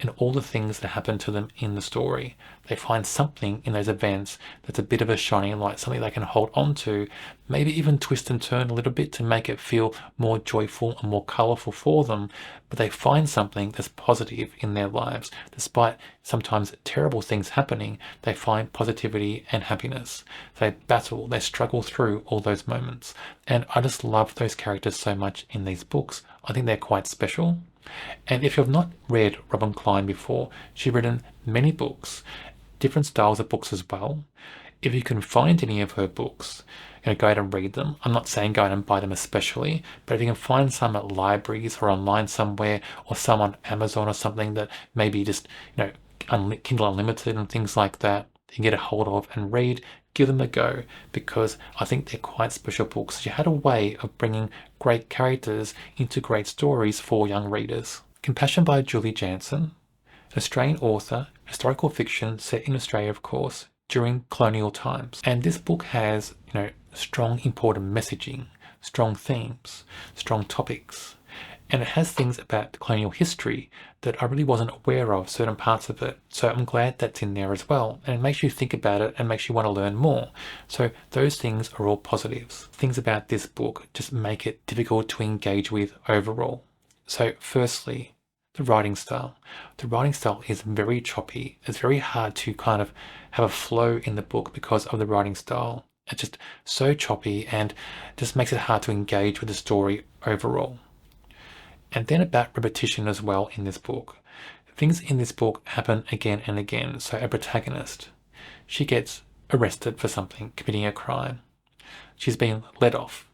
in all the things that happen to them in the story. They find something in those events that's a bit of a shining light, something they can hold on to, maybe even twist and turn a little bit to make it feel more joyful and more colourful for them. But they find something that's positive in their lives. Despite sometimes terrible things happening, they find positivity and happiness. They battle, they struggle through all those moments. And I just love those characters so much in these books. I think they're quite special. And if you've not read Robin Klein before, she's written many books, different styles of books as well. If you can find any of her books, go out and read them. I'm not saying go out and buy them especially, but if you can find some at libraries or online somewhere, or some on Amazon or something that maybe just, Kindle Unlimited and things like that, you can get a hold of and read, give them a go, because I think they're quite special books. She had a way of bringing great characters into great stories for young readers. Compassion by Julie Jansen, an Australian author, historical fiction set in Australia, of course, during colonial times. And this book has, strong, important messaging, strong themes, strong topics. And it has things about colonial history that I really wasn't aware of, certain parts of it. So I'm glad that's in there as well. And it makes you think about it and makes you want to learn more. So those things are all positives. Things about this book just make it difficult to engage with overall. So firstly, the writing style. The writing style is very choppy. It's very hard to kind of have a flow in the book because of the writing style. It's just so choppy and just makes it hard to engage with the story overall. And then about repetition as well in this book. Things in this book happen again and again. So a protagonist, she gets arrested for something, committing a crime. She's been let off.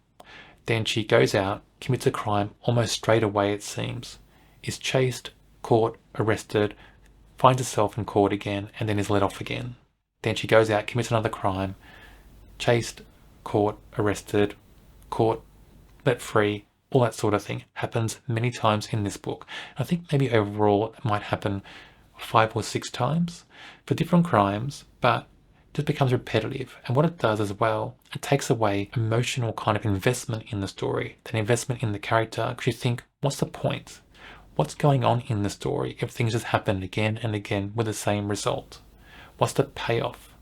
Then she goes out, commits a crime almost straight away it seems, is chased, caught, arrested, finds herself in court again, and then is let off again. Then she goes out, commits another crime, chased, caught, arrested, caught, let free. All that sort of thing happens many times in this book. I think maybe overall it might happen 5 or 6 times for different crimes, but it just becomes repetitive. And what it does as well, it takes away emotional kind of investment in the story, that investment in the character, because you think, what's the point? What's going on in the story if things just happen again and again with the same result? What's the payoff?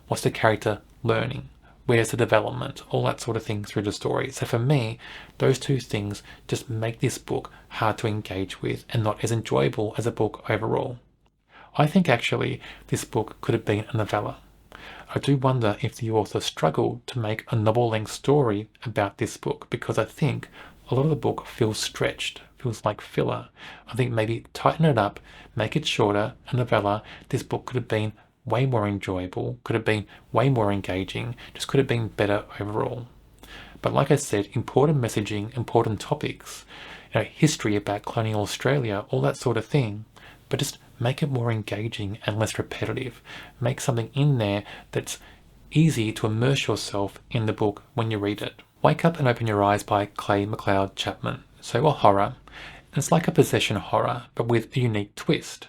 What's the character learning? Where's the development? All that sort of thing through the story. So for me, those two things just make this book hard to engage with and not as enjoyable as a book overall. I think actually this book could have been a novella. I do wonder if the author struggled to make a novel-length story about this book, because I think a lot of the book feels stretched, feels like filler. I think maybe tighten it up, make it shorter, a novella. This book could have been way more enjoyable, could have been way more engaging, just could have been better overall. But like I said, important messaging, important topics, history about colonial Australia, all that sort of thing, but just make it more engaging and less repetitive. Make something in there that's easy to immerse yourself in the book when you read it. Wake Up and Open Your Eyes by Clay McLeod Chapman. So a horror. And it's like a possession horror, but with a unique twist.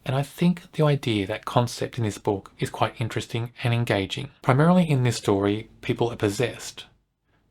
And I think the idea, that concept in this book is quite interesting and engaging. Primarily in this story, people are possessed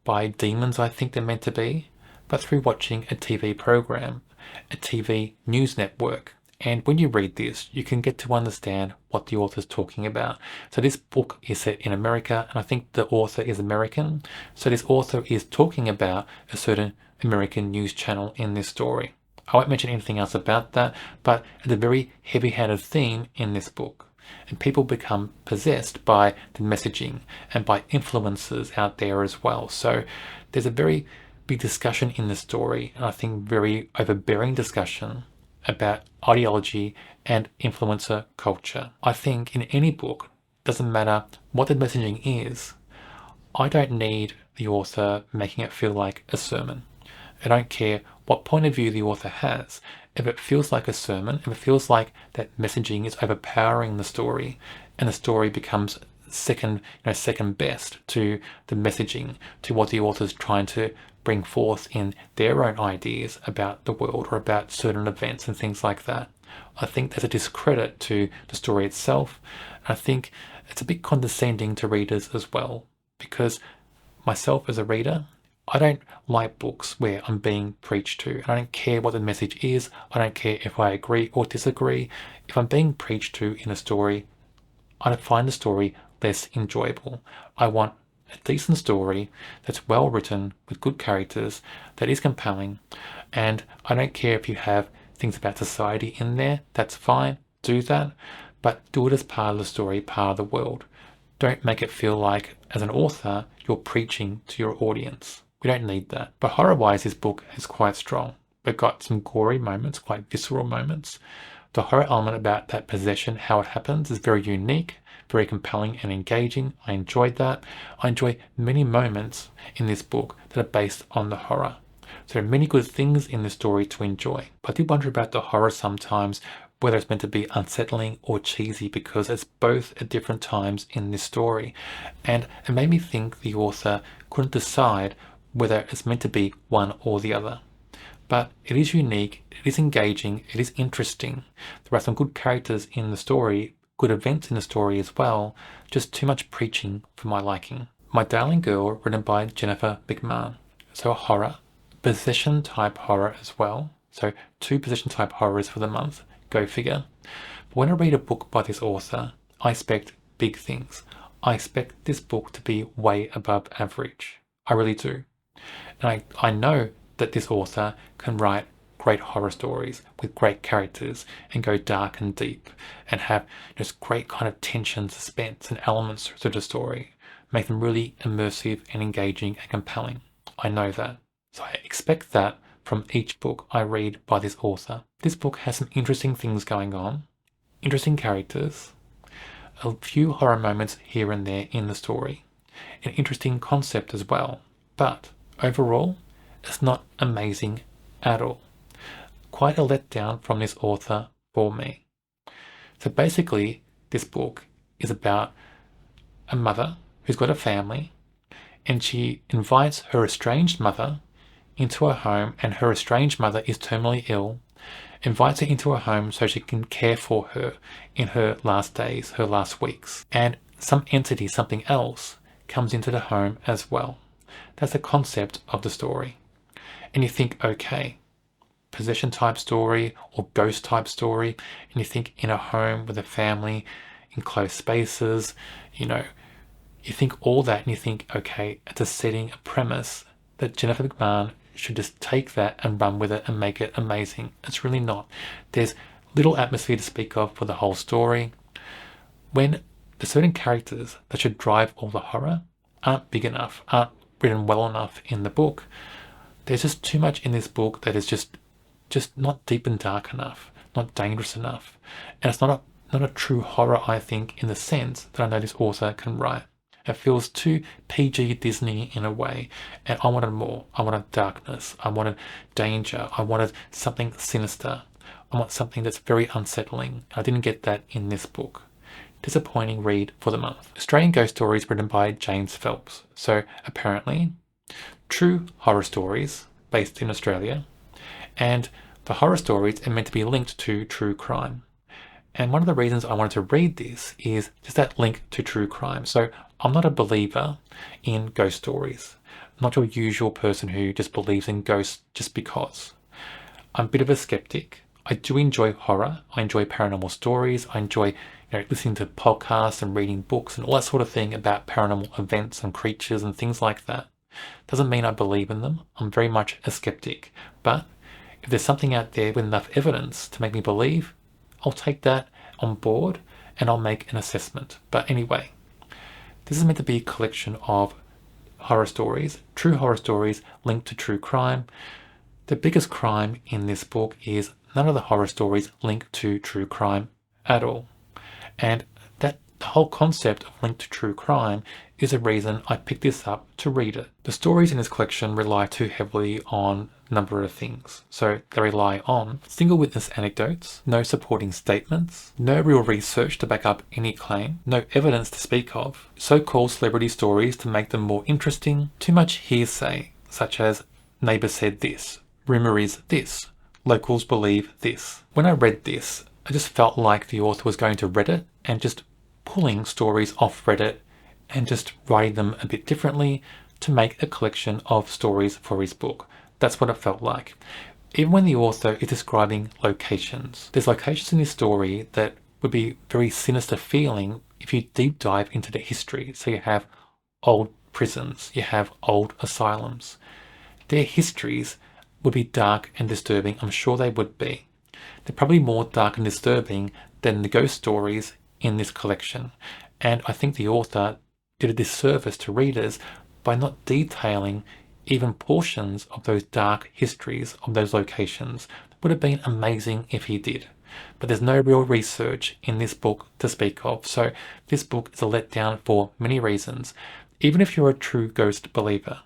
by demons, I think they're meant to be, but through watching a TV program, a TV news network. And when you read this, you can get to understand what the author's talking about. So this book is set in America, and I think the author is American. So this author is talking about a certain American news channel in this story. I won't mention anything else about that, but it's a very heavy-handed theme in this book. And people become possessed by the messaging and by influences out there as well. So there's a very big discussion in the story, and I think very overbearing discussion about ideology and influencer culture. I think in any book, doesn't matter what the messaging is, I don't need the author making it feel like a sermon. I don't care what point of view the author has. If it feels like a sermon, if it feels like that messaging is overpowering the story and the story becomes second best to the messaging, to what the author's trying to bring forth in their own ideas about the world or about certain events and things like that, I think there's a discredit to the story itself. I think it's a bit condescending to readers as well, because myself as a reader, I don't like books where I'm being preached to. I don't care what the message is. I don't care if I agree or disagree. If I'm being preached to in a story, I find the story less enjoyable. I want a decent story that's well written with good characters, that is compelling, and I don't care if you have things about society in there, that's fine, do that, but do it as part of the story, part of the world. Don't make it feel like, as an author, you're preaching to your audience. We don't need that. But horror-wise, this book is quite strong. We've got some gory moments, quite visceral moments. The horror element about that possession, how it happens, is very unique, very compelling and engaging. I enjoyed that. I enjoy many moments in this book that are based on the horror. So there are many good things in the story to enjoy. But I do wonder about the horror sometimes, whether it's meant to be unsettling or cheesy, because it's both at different times in this story. And it made me think the author couldn't decide whether it's meant to be one or the other. But it is unique, it is engaging, it is interesting. There are some good characters in the story, good events in the story as well, just too much preaching for my liking. My Darling Girl, written by Jennifer McMahon. So a horror, possession type horror as well. So 2 possession type horrors for the month, go figure. But when I read a book by this author, I expect big things. I expect this book to be way above average. I really do. And I know that this author can write great horror stories with great characters and go dark and deep and have just great kind of tension, suspense and elements to the story, make them really immersive and engaging and compelling. I know that. So I expect that from each book I read by this author. This book has some interesting things going on, interesting characters, a few horror moments here and there in the story, an interesting concept as well, but overall, it's not amazing at all. Quite a letdown from this author for me. So basically, this book is about a mother who's got a family, and she invites her estranged mother into her home, and her estranged mother is terminally ill, invites her into her home so she can care for her in her last days, her last weeks. And some entity, something else, comes into the home as well. That's the concept of the story. And you think, okay, possession type story or ghost type story, and you think in a home with a family, in closed spaces, you think all that, and you think, okay, it's a setting, a premise that Jennifer McMahon should just take that and run with it and make it amazing. It's really not. There's little atmosphere to speak of for the whole story. When the certain characters that should drive all the horror aren't big enough, aren't written well enough in the book, There's just too much in this book that is just not deep and dark enough, not dangerous enough. And it's not a true horror, I think, in the sense that I know this author can write. It feels too PG Disney in a way, and I wanted more. I wanted darkness. I wanted danger. I wanted something sinister. I want something that's very unsettling. I didn't get that in this book. Disappointing read for the month. Australian Ghost Stories written by James Phelps. So apparently, true horror stories based in Australia, and for horror stories are meant to be linked to true crime. And one of the reasons I wanted to read this is just that link to true crime. So I'm not a believer in ghost stories. I'm not your usual person who just believes in ghosts just because. I'm a bit of a skeptic. I do enjoy horror. I enjoy paranormal stories. I enjoy listening to podcasts and reading books and all that sort of thing about paranormal events and creatures and things like that. Doesn't mean I believe in them. I'm very much a skeptic. But if there's something out there with enough evidence to make me believe, I'll take that on board and I'll make an assessment. But anyway, this is meant to be a collection of horror stories, true horror stories linked to true crime. The biggest crime in this book is none of the horror stories link to true crime at all. And that the whole concept of linked to true crime is a reason I picked this up to read it. The stories in this collection rely too heavily on a number of things. So they rely on single witness anecdotes, no supporting statements, no real research to back up any claim, no evidence to speak of, so-called celebrity stories to make them more interesting, too much hearsay, such as neighbour said this, rumour is this, locals believe this. When I read this, I just felt like the author was going to Reddit and just pulling stories off Reddit and just writing them a bit differently to make a collection of stories for his book. That's what it felt like. Even when the author is describing locations, there's locations in this story that would be very sinister feeling if you deep dive into the history. So you have old prisons, you have old asylums. Their histories would be dark and disturbing. I'm sure they would be. They're probably more dark and disturbing than the ghost stories in this collection. And I think the author did a disservice to readers by not detailing even portions of those dark histories of those locations. It would have been amazing if he did. But there's no real research in this book to speak of. So this book is a letdown for many reasons. Even if you're a true ghost believer,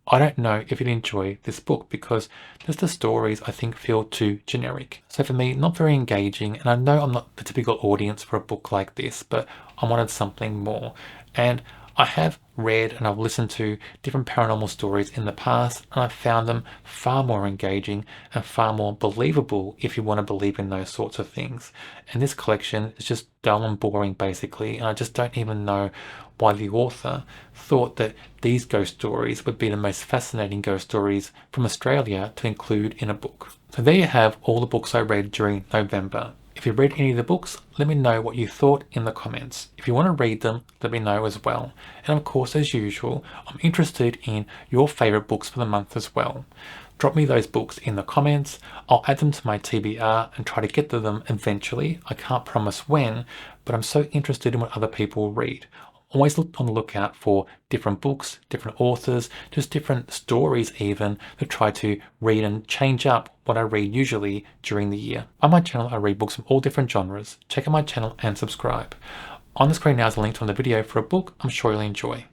I don't know if you'd enjoy this book because just the stories I think feel too generic. So for me, not very engaging, and I know I'm not the typical audience for a book like this, but I wanted something more. And I have read and I've listened to different paranormal stories in the past, and I've found them far more engaging and far more believable if you want to believe in those sorts of things. And this collection is just dull and boring basically, and I just don't even know why the author thought that these ghost stories would be the most fascinating ghost stories from Australia to include in a book. So there you have all the books I read during November. If you read any of the books, let me know what you thought in the comments. If you want to read them, let me know as well. And of course, as usual, I'm interested in your favourite books for the month as well. Drop me those books in the comments. I'll add them to my TBR and try to get to them eventually. I can't promise when, but I'm so interested in what other people read. Always look on the lookout for different books, different authors, just different stories even, to try to read and change up what I read usually during the year. On my channel, I read books from all different genres. Check out my channel and subscribe. On the screen now is a link to the video for a book I'm sure you'll enjoy.